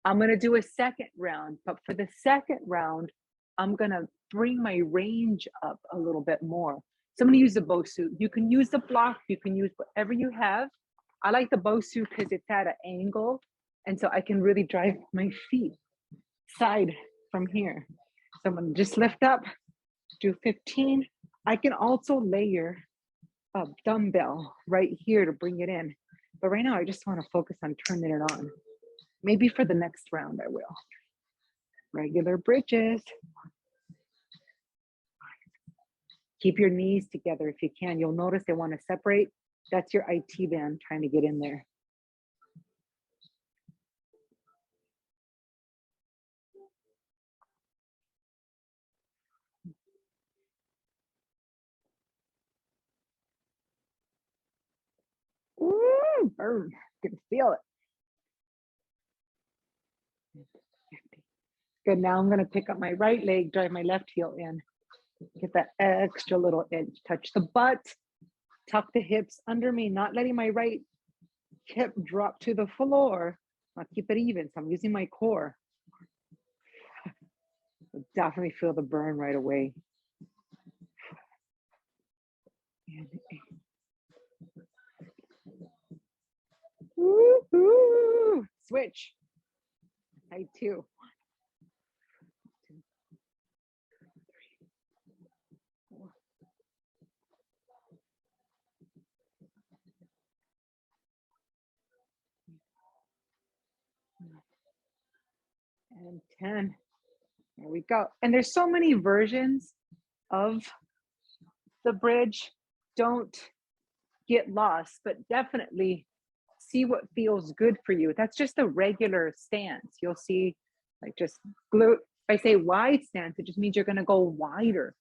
I'm gonna do a second round, but for the second round, I'm gonna bring my range up a little bit more. So I'm gonna use the bosu. You can use the block, you can use whatever you have. I like the bosu because it's at an angle, and so I can really drive my feet side from here. So I'm gonna just lift up, do 15. I can also layer a dumbbell right here to bring it in. But right now I just wanna focus on turning it on. Maybe for the next round I will. Regular bridges. Keep your knees together if you can. You'll notice they want to separate. That's your IT band trying to get in there. Ooh, burn. You can feel it. Good, now I'm gonna pick up my right leg, drive my left heel in. Get that extra little edge. Touch the butt, tuck the hips under me, not letting my right hip drop to the floor. I'll keep it even, so I'm using my core. Definitely feel the burn right away. Woo-hoo. Switch. Side two. 1, 2, 3, 4. And 10. There we go. And there's so many versions of the bridge. Don't get lost, but definitely see what feels good for you. That's just a regular stance. You'll see like just glute. If I say wide stance, it just means you're going to go wider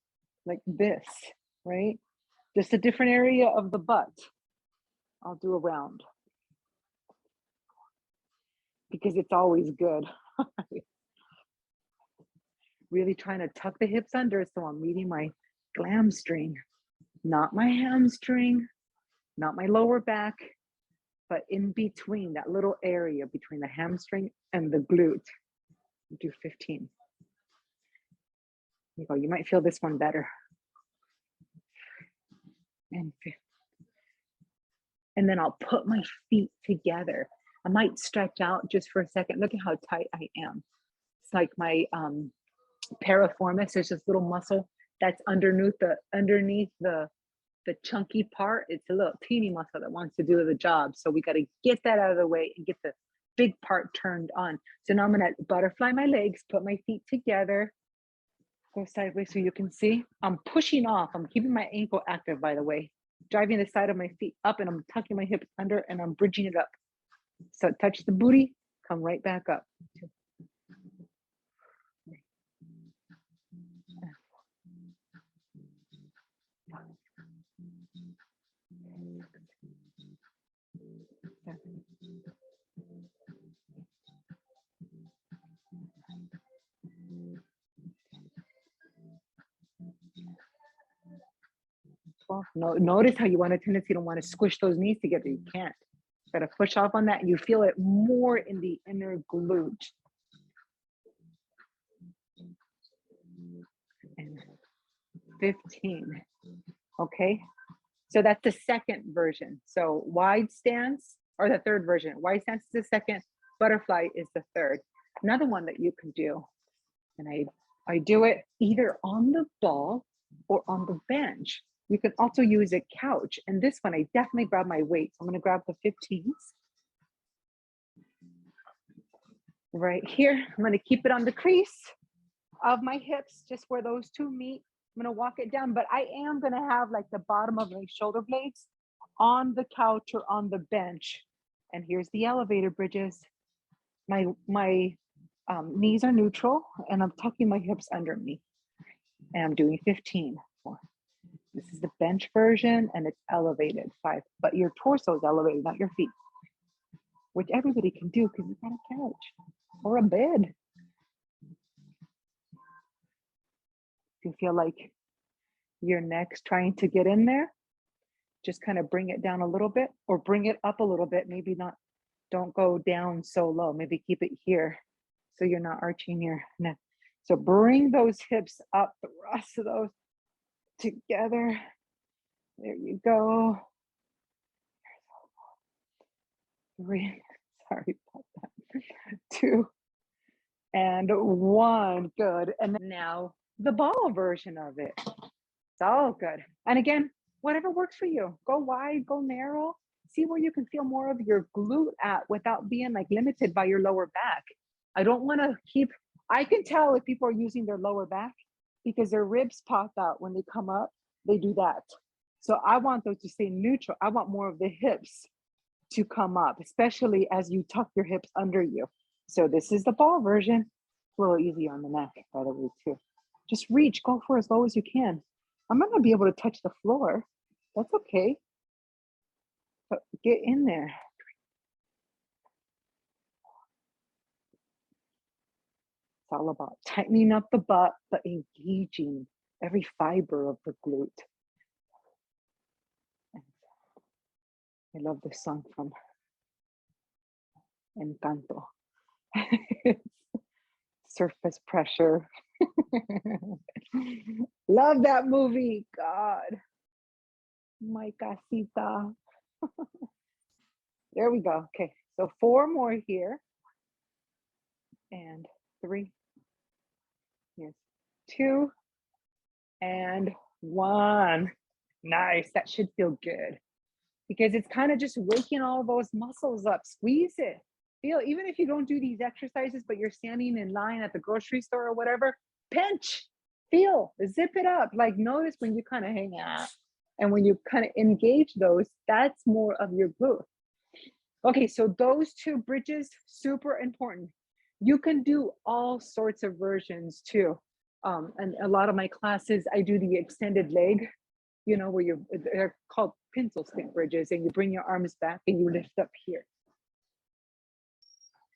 like this, right? Just a different area of the butt. I'll do a round because it's always good. Really trying to tuck the hips under so I'm meeting my glamstring, not my hamstring, not my lower back, but in between, that little area between the hamstring and the glute. Do 15. You go, you might feel this one better. And then I'll put my feet together. I might stretch out just for a second. Look at how tight I am. It's like my piriformis. There's this little muscle that's underneath the chunky part. It's a little teeny muscle that wants to do the job. So we got to get that out of the way and get the big part turned on. So now I'm going to butterfly my legs, put my feet together, go sideways so you can see. I'm pushing off. I'm keeping my ankle active, by the way, driving the side of my feet up, and I'm tucking my hips under and I'm bridging it up. So touch the booty, come right back up. 2, 3, 4, 5, 6, 7, 12. No, notice how you want a tendency to want to squish those knees together. You can't. Got to push off on that. And you feel it more in the inner glute. And 15. Okay. So that's the second version. So wide stance, or the third version. Wide stance is the second. Butterfly is the third. Another one that you can do, and I do it either on the ball or on the bench. You can also use a couch. And this one, I definitely grab my weights. I'm going to grab the 15s. Right here. I'm going to keep it on the crease of my hips, just where those two meet. I'm going to walk it down, but I am going to have like the bottom of my shoulder blades on the couch or on the bench. And here's the elevator bridges. My knees are neutral, and I'm tucking my hips under me. And I'm doing 15. 4. This is the bench version, and it's elevated. 5. But your torso is elevated, not your feet, which everybody can do because you've got a couch or a bed. You feel like your neck's trying to get in there, just kind of bring it down a little bit or bring it up a little bit. Maybe not, don't go down so low. Maybe keep it here. so you're not arching your neck. So bring those hips up, thrust those together. There you go. 3, sorry about that. 2 and 1, good. And then now the ball version of it. It's all good. And again, whatever works for you. Go wide, go narrow. See where you can feel more of your glute at without being like limited by your lower back. I don't want to keep, I can tell if people are using their lower back because their ribs pop out when they come up, they do that. So I want those to stay neutral. I want more of the hips to come up, especially as you tuck your hips under you. So this is the ball version. It's a little easier on the neck, by the way, too. Just reach, go for as low as you can. I'm not gonna be able to touch the floor. That's okay. But get in there. It's all about tightening up the butt, but engaging every fiber of the glute. I love this song from Encanto. Surface pressure. Love that movie. God. My casita. There we go. Okay, so 4 more here. And 3. Here's 2 and 1. Nice. That should feel good because it's kind of just waking all those muscles up. Squeeze it. Feel, even if you don't do these exercises, but you're standing in line at the grocery store or whatever, pinch, feel, zip it up. Like notice when you kind of hang out and when you kind of engage those, that's more of your glute. Okay, so those 2 bridges, super important. You can do all sorts of versions too. And a lot of my classes, I do the extended leg, you know, where they're called pencil stick bridges, and you bring your arms back and you lift up here.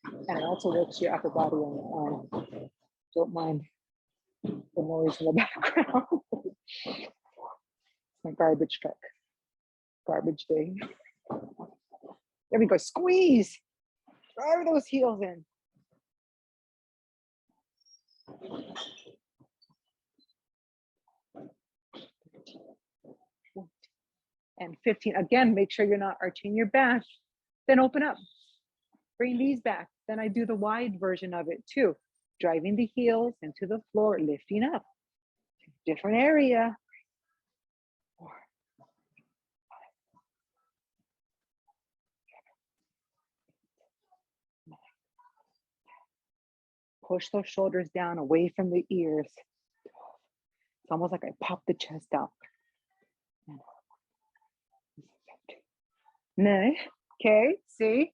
And it also works your upper body on the arm. Don't mind the noise in the background. It's my garbage truck. Garbage day. There we go. Squeeze. Drive those heels in. And 15. Again, make sure you're not arching your back. Then open up. Bring these back. Then I do the wide version of it too. Driving the heels into the floor, lifting up. Different area. 4, 5, 7, 8, 9. Push those shoulders down away from the ears. It's almost like I pop the chest out. No. Okay, see?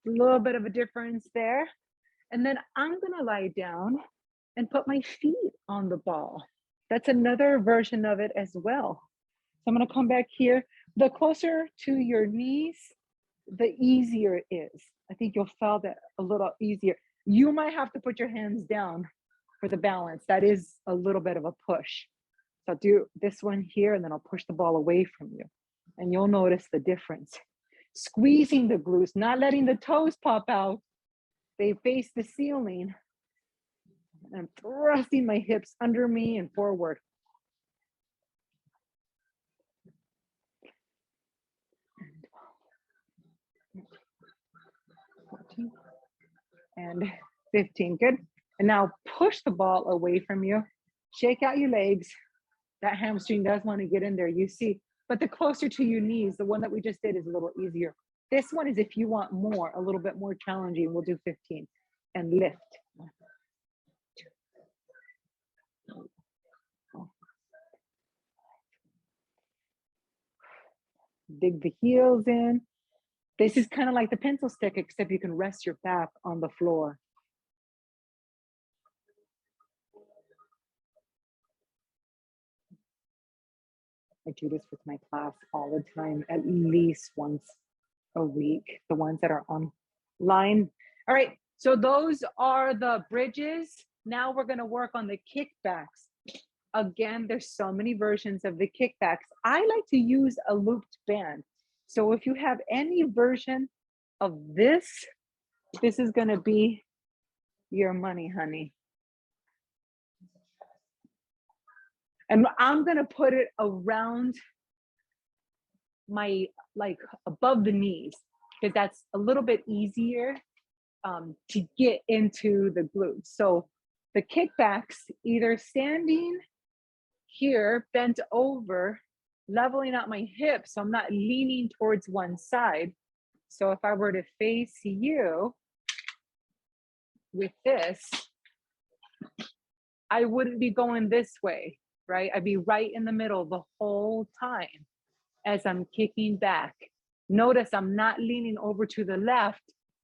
A little bit of a difference there. And then I'm gonna lie down and put my feet on the ball. That's another version of it as well. So I'm gonna come back here. The closer to your knees, the easier it is. I think you'll feel that a little easier. You might have to put your hands down for the balance. That is a little bit of a push. So I'll do this one here and then I'll push the ball away from you. And you'll notice the difference. Squeezing the glutes, not letting the toes pop out. They face the ceiling. And I'm thrusting my hips under me and forward. And 15, good. And now push the ball away from you. Shake out your legs. That hamstring does want to get in there, you see. But the closer to your knees, the one that we just did is a little easier. This one is if you want more, a little bit more challenging, we'll do 15. And lift. 1, 2, 3. Dig the heels in. This is kind of like the pencil stick, except you can rest your back on the floor. I do this with my class all the time, at least once a week, the ones that are online. All right, so those are the bridges. Now we're gonna work on the kickbacks. Again, there's so many versions of the kickbacks. I like to use a looped band. So if you have any version of this is gonna be your money, honey. And I'm gonna put it around my, like above the knees, because that's a little bit easier to get into the glutes. So the kickbacks, either standing here, bent over, leveling out my hips, so I'm not leaning towards one side. So if I were to face you with this, I wouldn't be going this way, right? I'd be right in the middle the whole time as I'm kicking back. Notice I'm not leaning over to the left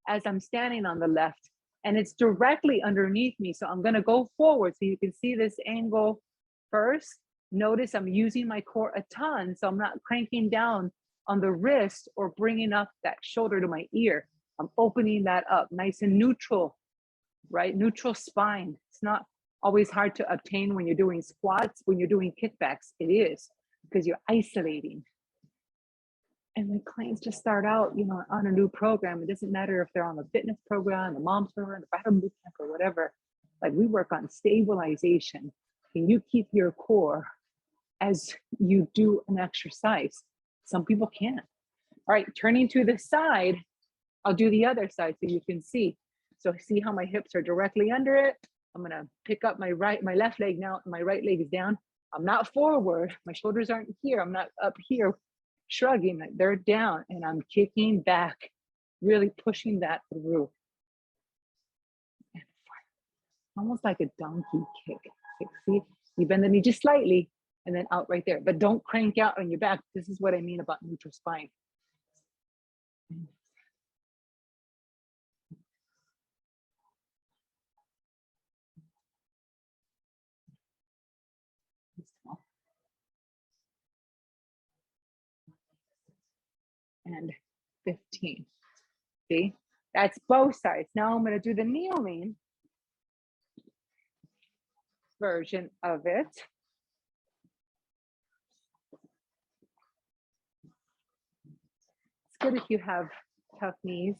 as I'm standing on the left, and it's directly underneath me. So I'm gonna go forward so you can see this angle first. Notice I'm using my core a ton, so I'm not cranking down on the wrist or bringing up that shoulder to my ear. I'm opening that up, nice and neutral, right? Neutral spine. It's not always hard to obtain when you're doing squats, when you're doing kickbacks. It is, because you're isolating. And when clients just start out, you know, on a new program, it doesn't matter if they're on the fitness program, the mom's program, the battle boot camp, or whatever. Like, we work on stabilization. Can you keep your core as you do an exercise? Some people can't. All right, turning to the side, I'll do the other side so you can see. So see how my hips are directly under it. I'm gonna pick up my left leg now, my right leg is down. I'm not forward, my shoulders aren't here, I'm not up here shrugging, they're down, and I'm kicking back, really pushing that through. Almost like a donkey kick. See, you bend the knee just slightly and then out right there, but don't crank out on your back. This is what I mean about neutral spine. And 15. See, that's both sides. Now I'm going to do the kneeling version of it. It's good if you have tough knees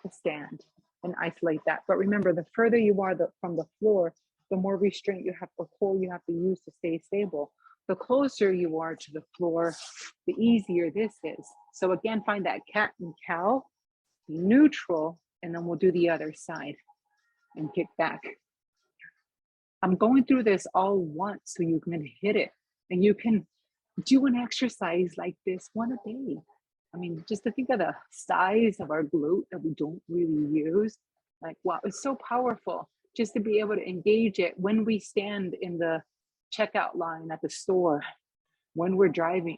to stand and isolate that. But remember, the further you are from the floor, the more restraint you have, or core you have to use to stay stable. The closer you are to the floor, the easier this is. So again, find that cat and cow, neutral, and then we'll do the other side and kick back. I'm going through this all once so you can hit it, and you can do an exercise like this one a day. I mean, just to think of the size of our glute that we don't really use, like, wow, it's so powerful just to be able to engage it when we stand in the checkout line at the store, when we're driving,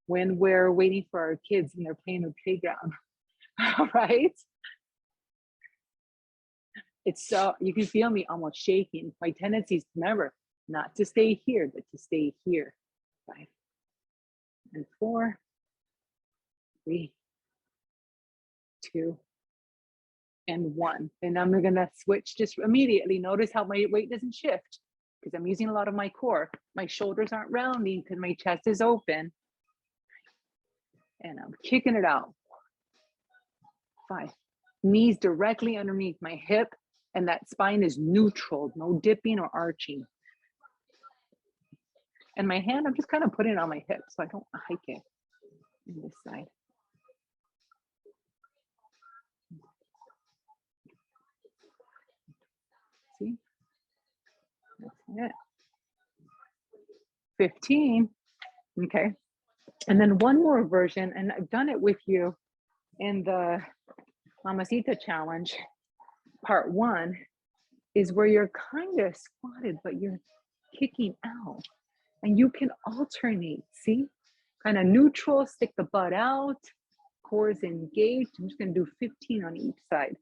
when we're waiting for our kids and they're playing the playground, right? It's so, you can feel me almost shaking. My tendency is, remember, not to stay here, but to stay here. 5 and 4, 3, 2, and 1. And I'm gonna switch just immediately. Notice how my weight doesn't shift because I'm using a lot of my core. My shoulders aren't rounding because my chest is open. And I'm kicking it out. 5. Knees directly underneath my hip, and that spine is neutral, no dipping or arching. And my hand, I'm just kind of putting it on my hip so I don't hike it in this side. See? That's it. 15. Okay. And then one more version, and I've done it with you in the Mamacita challenge. Part 1 is where you're kind of squatted, but you're kicking out. And you can alternate, see? Kind of neutral, stick the butt out, core is engaged. I'm just gonna do 15 on each side.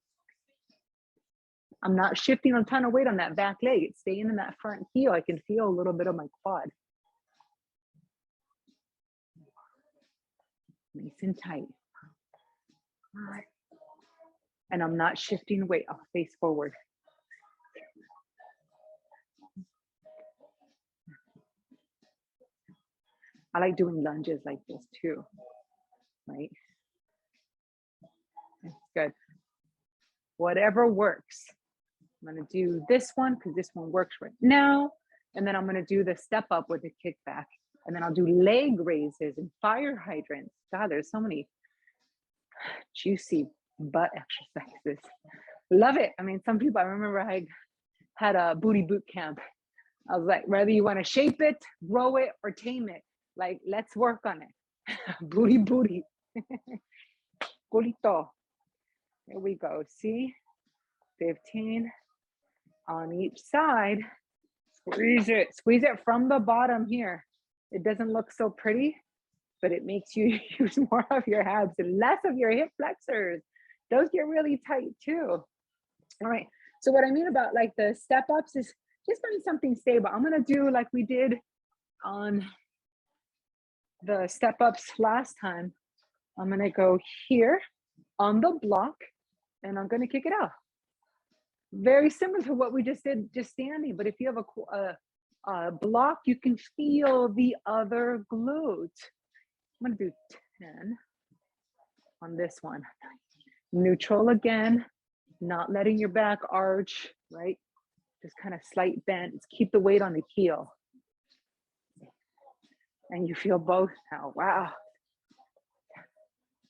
I'm not shifting a ton of weight on that back leg. It's staying in that front heel. I can feel a little bit of my quad. Nice and tight. And I'm not shifting weight. I'll face forward. I like doing lunges like this too, right? That's good. Whatever works. I'm gonna do this one because this one works right now. And then I'm gonna do the step up with the kickback. And then I'll do leg raises and fire hydrants. God, there's so many juicy butt exercises. Love it. I mean, some people, I remember I had a booty boot camp. I was like, whether you want to shape it, grow it, or tame it, like, let's work on it. Booty. Culito. There we go. See? 15 on each side. Squeeze it from the bottom here. It doesn't look so pretty, but it makes you use more of your abs and less of your hip flexors. Those get really tight too. All right. So what I mean about like the step ups is just find something stable. I'm going to do like we did on the step ups last time. I'm going to go here on the block and I'm going to kick it out. Very similar to what we just did, just standing. But if you have a block, you can feel the other glute. I'm going to do 10 on this one. Neutral again, not letting your back arch, right? Just kind of slight bend. Keep the weight on the heel. And you feel both now. Wow.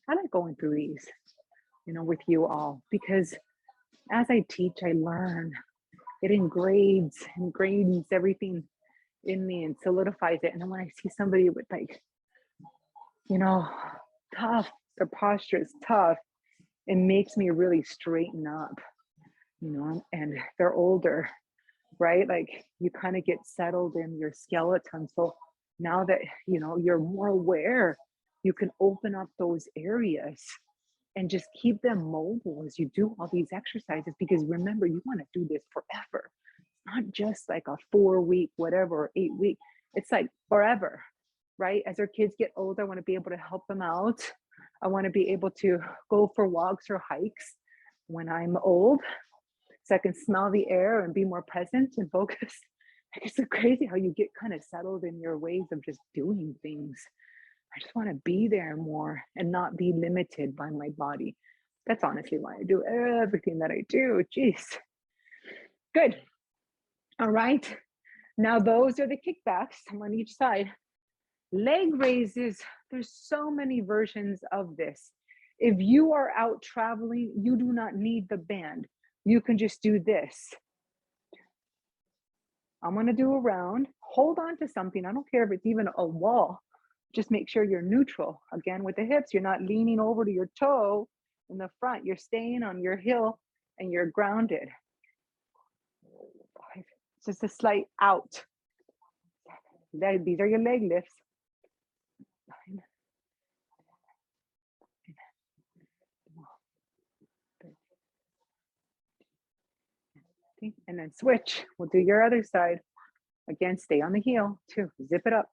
I like going through these, with you all, because as I teach, I learn. It ingrains everything in me and solidifies it. And then when I see somebody with like, tough, their posture is tough, it makes me really straighten up, and they're older, right? Like you kind of get settled in your skeleton. So now that, you're more aware, you can open up those areas and just keep them mobile as you do all these exercises, because remember, you want to do this forever. It's not just like a 4-week, whatever, or 8-week. It's like forever, right? As our kids get older, I want to be able to help them out. I want to be able to go for walks or hikes when I'm old, so I can smell the air and be more present and focused. It's so crazy how you get kind of settled in your ways of just doing things. I just want to be there more and not be limited by my body. That's honestly why I do everything that I do. Jeez. Good. All right. Now those are the kickbacks. I'm on each side. Leg raises, there's so many versions of this. If you are out traveling, you do not need the band. You can just do this. I'm going to do a round. Hold on to something. I don't care if it's even a wall. Just make sure you're neutral. Again, with the hips, you're not leaning over to your toe in the front. You're staying on your heel and you're grounded. It's just a slight out. These are your leg lifts. And then switch. We'll do your other side. Again, stay on the heel too. Zip it up.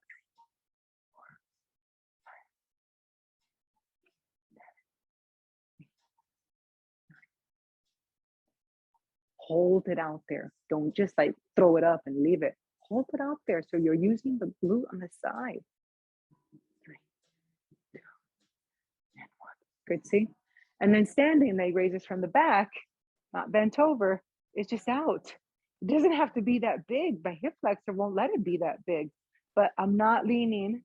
Hold it out there. Don't just like throw it up and leave it. Hold it out there so you're using the glute on the side. 3, 2, and 1. Good, see? And then standing leg raises from the back, not bent over, it's just out. It doesn't have to be that big. My hip flexor won't let it be that big. But I'm not leaning.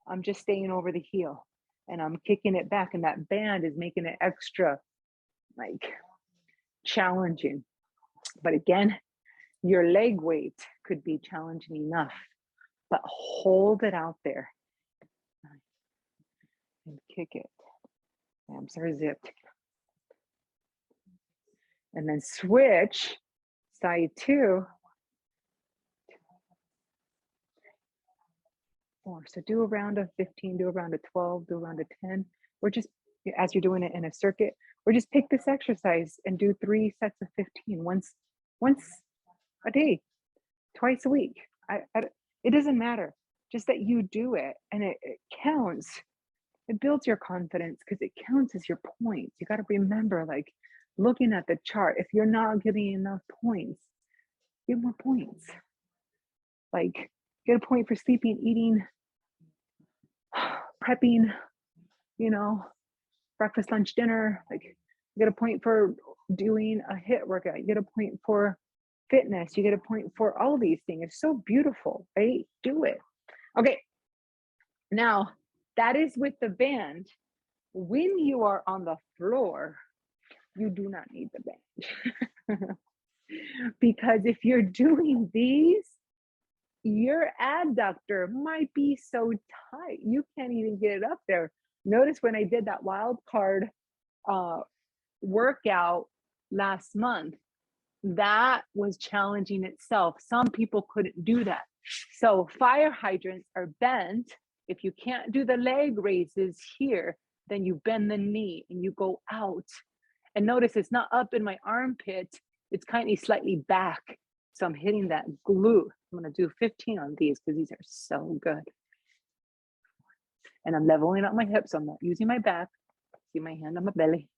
I'm just staying over the heel. And I'm kicking it back. And that band is making it extra, like, challenging. But again, your leg weight could be challenging enough. But hold it out there. And kick it. Abs are zipped. And then switch. Side 2. 4. So do a round of 15, do a round of 12, do a round of 10. Or just, as you're doing it in a circuit, or just pick this exercise and do 3 sets of 15 once a day, twice a week. It doesn't matter. Just that you do it, and it counts. It builds your confidence because it counts as your points. You got to remember, like, looking at the chart, if you're not getting enough points, get more points. Like, get a point for sleeping, eating, prepping, breakfast, lunch, dinner. Like, You get a point for doing a HIIT workout. You get a point for fitness. You get a point for all these things. It's so beautiful, right? Do it. Okay. Now, that is with the band. When you are on the floor, you do not need the band. Because if you're doing these, your adductor might be so tight, you can't even get it up there. Notice when I did that wild card workout last month, that was challenging itself. Some people couldn't do that. So fire hydrants are bent. If you can't do the leg raises here, then you bend the knee and you go out. And notice it's not up in my armpit, it's kind of slightly back. So I'm hitting that glute. I'm gonna do 15 on these because these are so good. And I'm leveling up my hips, so I'm not using my back. See my hand on my belly.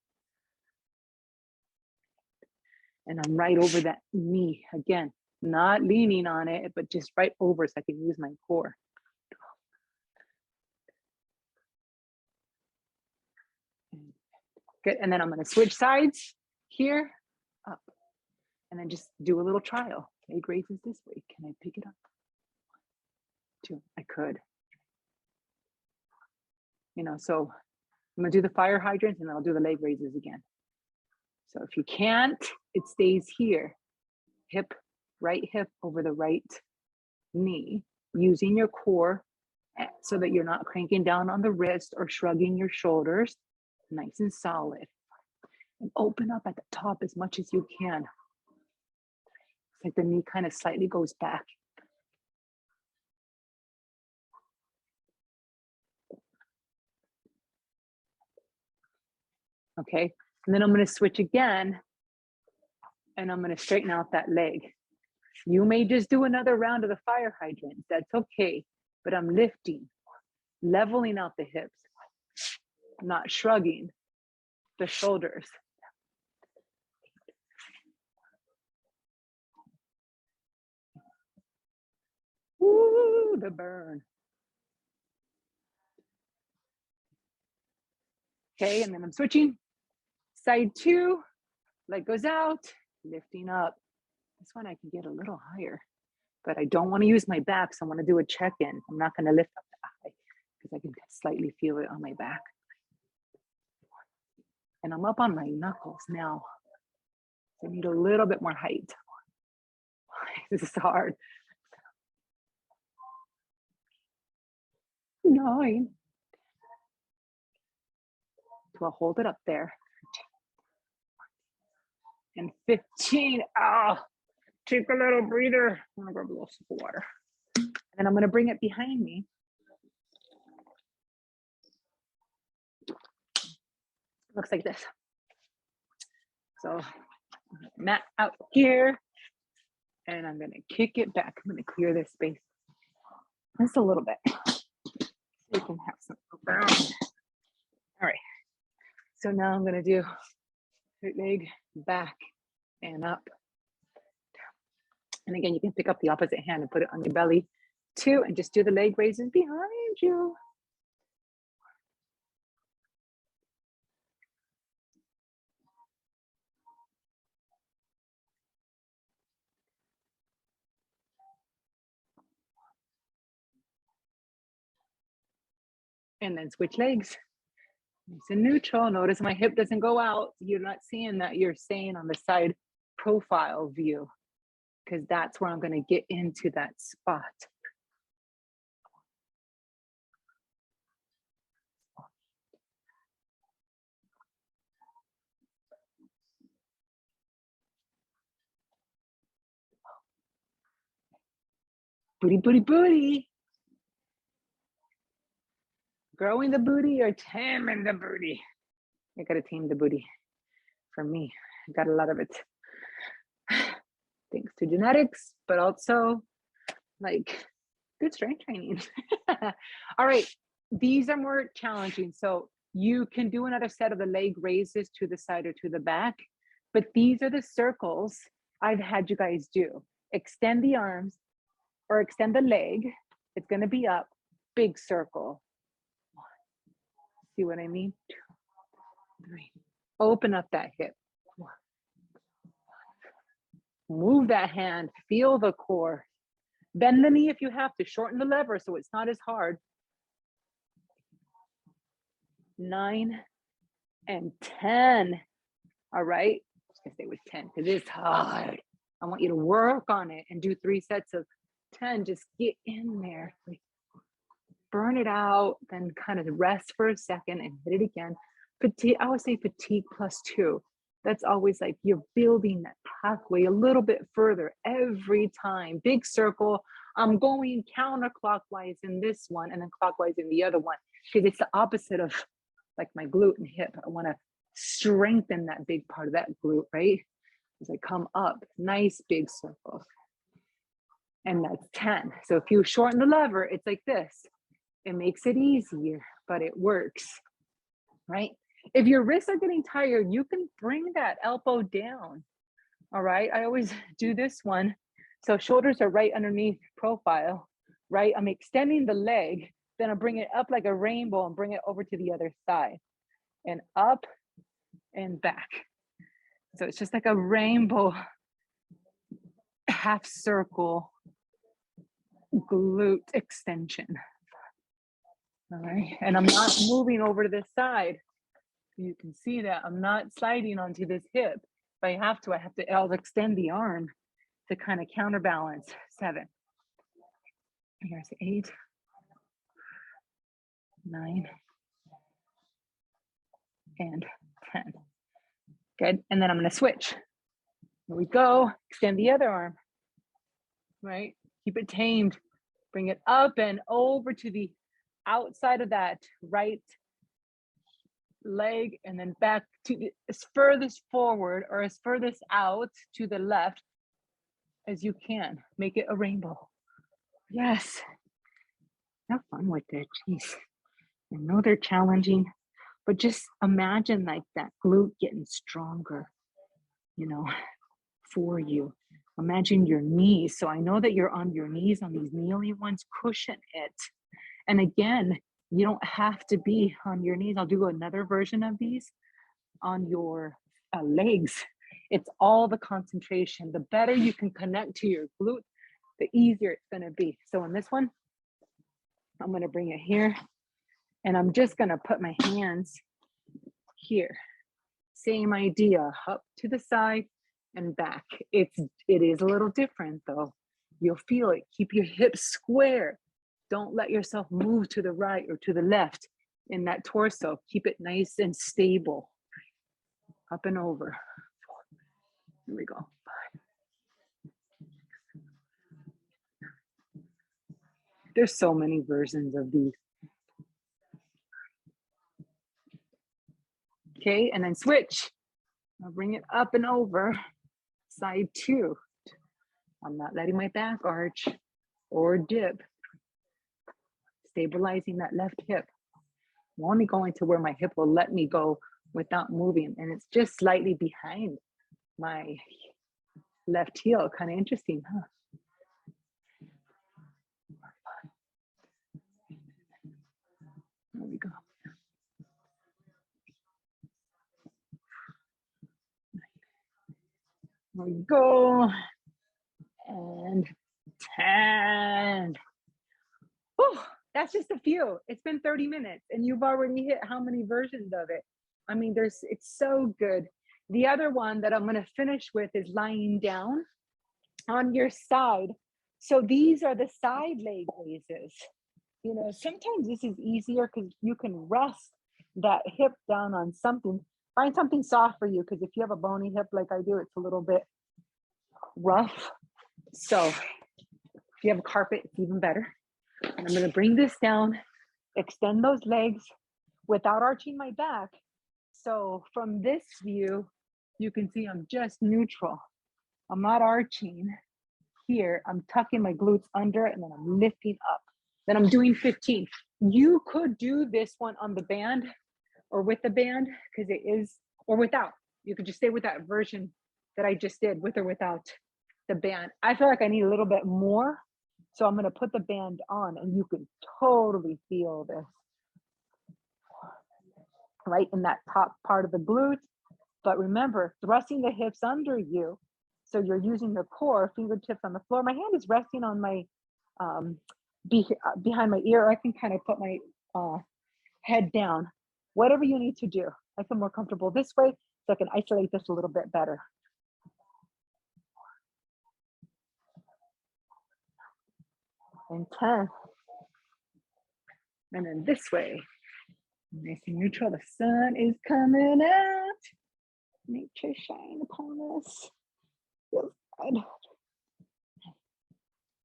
And I'm right over that knee. Again, not leaning on it, but just right over so I can use my core. Good, and then I'm gonna switch sides here, up. And then just do a little trial. Leg raises this way. Can I pick it up? 2, I could. You know, so I'm gonna do the fire hydrants and then I'll do the leg raises again. So if you can't, it stays here. Hip, right hip over the right knee, using your core so that you're not cranking down on the wrist or shrugging your shoulders. Nice and solid. And open up at the top as much as you can. It's like the knee kind of slightly goes back. Okay, and then I'm going to switch again and I'm going to straighten out that leg. You may just do another round of the fire hydrant. That's okay, but I'm lifting, leveling out the hips, not shrugging the shoulders. Woo, the burn. Okay, and then I'm switching. Side 2, leg goes out, lifting up. This one I can get a little higher, but I don't want to use my back, so I want to do a check-in. I'm not going to lift up that high because I can slightly feel it on my back. And I'm up on my knuckles now. So I need a little bit more height. This is hard. 9. So I'll hold it up there. And 15. Oh, take a little breather. I'm gonna grab a little sip of water. And then I'm gonna bring it behind me. Looks like this. So mat out here. And I'm gonna kick it back. I'm gonna clear this space just a little bit. So we can have some room. All right. So now I'm gonna do leg back and up. And again, you can pick up the opposite hand and put it on your belly too, and just do the leg raises behind you. And then switch legs. Nice and neutral. Notice my hip doesn't go out. You're not seeing that. You're staying on the side profile view because that's where I'm going to get into that spot. Booty, booty, booty. Growing the booty or taming the booty? I got to tame the booty. For me, I got a lot of it. Thanks to genetics, but also like good strength training. All right, these are more challenging. So you can do another set of the leg raises to the side or to the back, but these are the circles I've had you guys do. Extend the arms or extend the leg. It's gonna be up, big circle. 1. See what I mean? 2, 3, Open up that hip. Move that hand, feel the core. Bend the knee if you have to, shorten the lever so it's not as hard. 9 and 10. All right, just gonna stay with 10 because it's hard. I want you to work on it and do 3 sets of 10. Just get in there. Burn it out, then kind of rest for a second and hit it again. Fatigue, I would say fatigue +2. That's always like you're building that pathway a little bit further every time. Big circle. I'm going counterclockwise in this one and then clockwise in the other one because it's the opposite of like my glute and hip. I want to strengthen that big part of that glute, right? As I come up, nice big circles. And that's 10. So if you shorten the lever, it's like this. It makes it easier, but it works, right? If your wrists are getting tired, you can bring that elbow down, all right? I always do this one. So shoulders are right underneath profile, right? I'm extending the leg, then I bring it up like a rainbow and bring it over to the other side and up and back. So it's just like a rainbow half circle glute extension. All right, and I'm not moving over to this side. You can see that I'm not sliding onto this hip. If I have to, I'll extend the arm to kind of counterbalance. 7. Here's 8, 9, and 10. Good, and then I'm gonna switch. Here we go, extend the other arm, right? Keep it tamed. Bring it up and over to the outside of that right leg and then back to the, as furthest forward or as furthest out to the left as you can. Make it a rainbow. Yes. Have fun with it. Jeez. I know they're challenging, but just imagine like that glute getting stronger, you know, for you. Imagine your knees. So I know that you're on your knees on these kneeling ones, cushion it. And again, you don't have to be on your knees. I'll do another version of these on your legs. It's all the concentration. The better you can connect to your glute, the easier it's going to be. So in this one, I'm going to bring it here and I'm just going to put my hands here. Same idea, up to the side and back. It is a little different though. You'll feel it. Keep your hips square. Don't let yourself move to the right or to the left in that torso. Keep it nice and stable. Up and over. Here we go. 5. There's so many versions of these. Okay, and then switch. I'll bring it up and over. Side 2. I'm not letting my back arch or dip. Stabilizing that left hip. I'm only going to where my hip will let me go without moving. And it's just slightly behind my left heel. Kind of interesting, huh? There we go. There we go. And 10. Whew, that's just a few. It's been 30 minutes and you've already hit how many versions of it? I mean, it's so good. The other one that I'm going to finish with is lying down on your side. So these are the side leg raises. You know, sometimes this is easier because you can rest that hip down on something. Find something soft for you because if you have a bony hip like I do, it's a little bit rough. So if you have a carpet, it's even better. And I'm going to bring this down, extend those legs without arching my back. So from this view, you can see I'm just neutral. I'm not arching here. I'm tucking my glutes under and then I'm lifting up. Then I'm doing 15. You could do this one on the band or with the band because it is, or without. You could just stay with that version that I just did with or without the band. I feel like I need a little bit more. So I'm going to put the band on and you can totally feel this right in that top part of the glute But remember, thrusting the hips under you. So you're using the core, fingertips on the floor. My hand is resting on my um, behind my ear. I can kind of put my head down. Whatever you need to do. I feel more comfortable this way, so I can isolate this a little bit better. And 10. And then this way. Nice and neutral. The sun is coming out. Nature shine upon us. Feels good.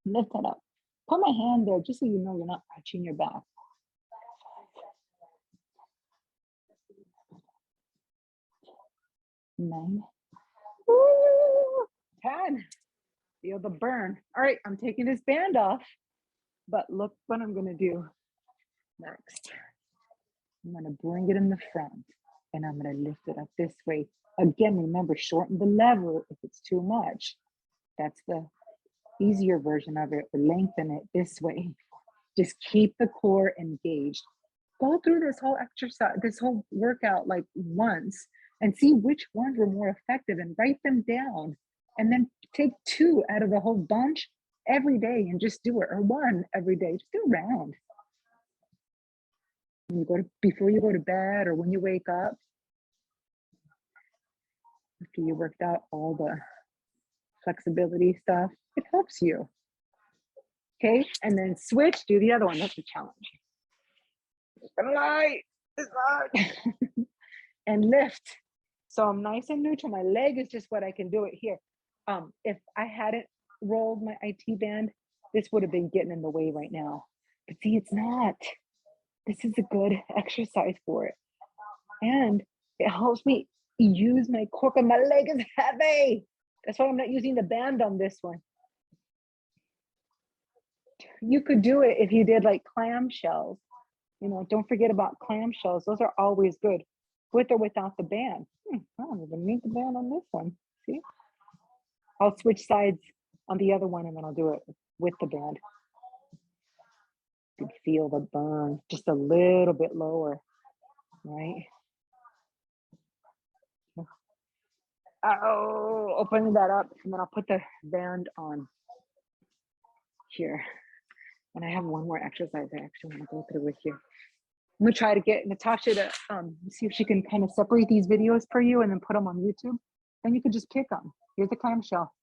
Lift that up. Put my hand there just so you know you're not arching your back. 9. Woo! 10. Feel the burn. All right, I'm taking this band off, but look what I'm gonna do next. I'm gonna bring it in the front and I'm gonna lift it up this way. Again, remember, shorten the lever if it's too much. That's the easier version of it, or lengthen it this way. Just keep the core engaged. Go through this whole exercise, this whole workout like once and see which ones were more effective and write them down. And then take 2 out of the whole bunch every day and just do it, or 1 every day. Just do a round. When you go to, before you go to bed or when you wake up, after you worked out all the flexibility stuff, it helps you. Okay, and then switch, do the other one. That's a challenge. It's gonna lie, it's hard. And lift. So I'm nice and neutral. My leg is just what I can do it here. If I hadn't rolled my IT band, this would have been getting in the way right now. But see, it's not. This is a good exercise for it. And it helps me use my core, and my leg is heavy. That's why I'm not using the band on this one. You could do it if you did like clamshells. You know, don't forget about clamshells. Those are always good, with or without the band. I don't even need the band on this one. See? I'll switch sides on the other one and then I'll do it with the band. You can feel the burn just a little bit lower, right? Oh, opening that up, and then I'll put the band on here. And I have one more exercise I actually want to go through with you. I'm gonna try to get Natasha to see if she can kind of separate these videos for you and then put them on YouTube. Then you can just pick them. Here's the clamshell.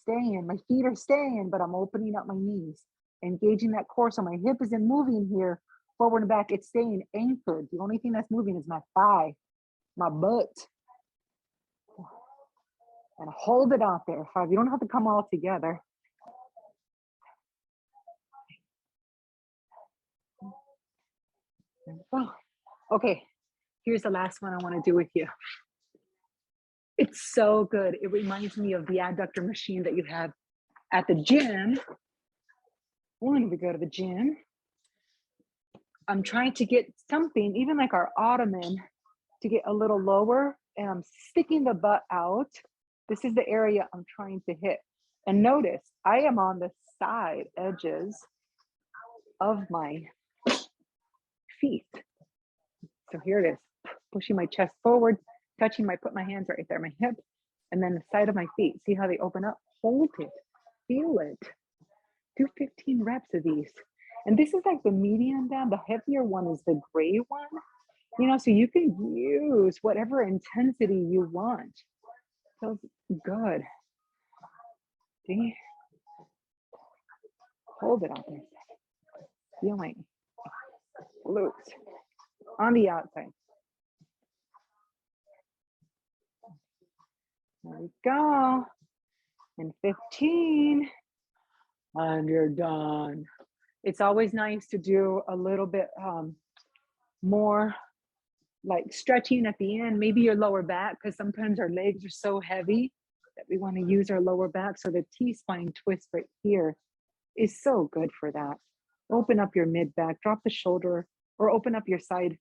Staying, my feet are staying, but I'm opening up my knees, engaging that core. So my hip isn't moving here, forward and back. It's staying anchored. The only thing that's moving is my thigh, my butt. And hold it out there. 5. You don't have to come all together. Okay, here's the last one I want to do with you. It's so good. It reminds me of the adductor machine that you have at the gym. When we go to the gym, I'm trying to get something, even like our ottoman, to get a little lower, and I'm sticking the butt out. This is the area I'm trying to hit. And notice, I am on the side edges of my feet. So here it is, pushing my chest forward, touching put my hands right there, my hip, and then the side of my feet. See how they open up? Hold it, feel it. Do 15 reps of these. And this is like the medium band. The heavier one is the gray one. You know, so you can use whatever intensity you want. Feels good. See? Hold it out there. Feeling glutes on the outside. There we go. And 15. And you're done. It's always nice to do a little bit more like stretching at the end, maybe your lower back, because sometimes our legs are so heavy that we want to use our lower back. So the T-spine twist right here is so good for that. Open up your mid back, drop the shoulder, or open up your side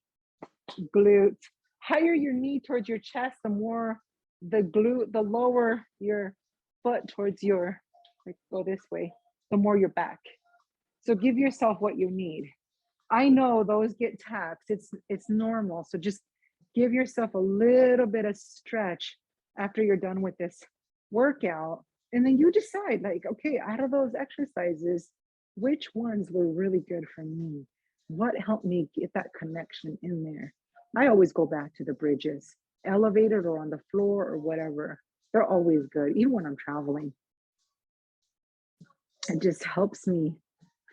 glute. Higher your knee towards your chest, the more the glute, the lower your foot towards your, like go this way, the more your back. So give yourself what you need. I know those get taxed. It's normal. So just give yourself a little bit of stretch after you're done with this workout. And then you decide, like, okay, out of those exercises, which ones were really good for me? What helped me get that connection in there? I always go back to the bridges, elevated or on the floor or whatever. They're always good, even when I'm traveling. It just helps me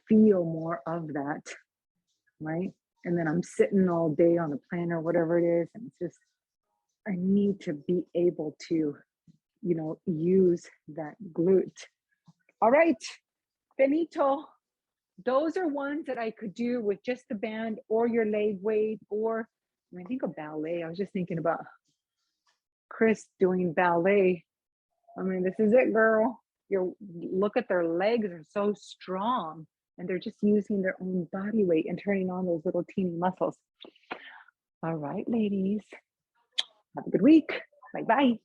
feel more of that, right? And then I'm sitting all day on the plane or whatever it is, and it's just, I need to be able to, use that glute. All right, finito. Those are ones that I could do with just the band or your leg weight, or when I think of ballet, I was just thinking about Chris doing ballet. I mean, this is it, girl. You look at their legs, are so strong, and they're just using their own body weight and turning on those little teeny muscles. All right, ladies. Have a good week. Bye bye.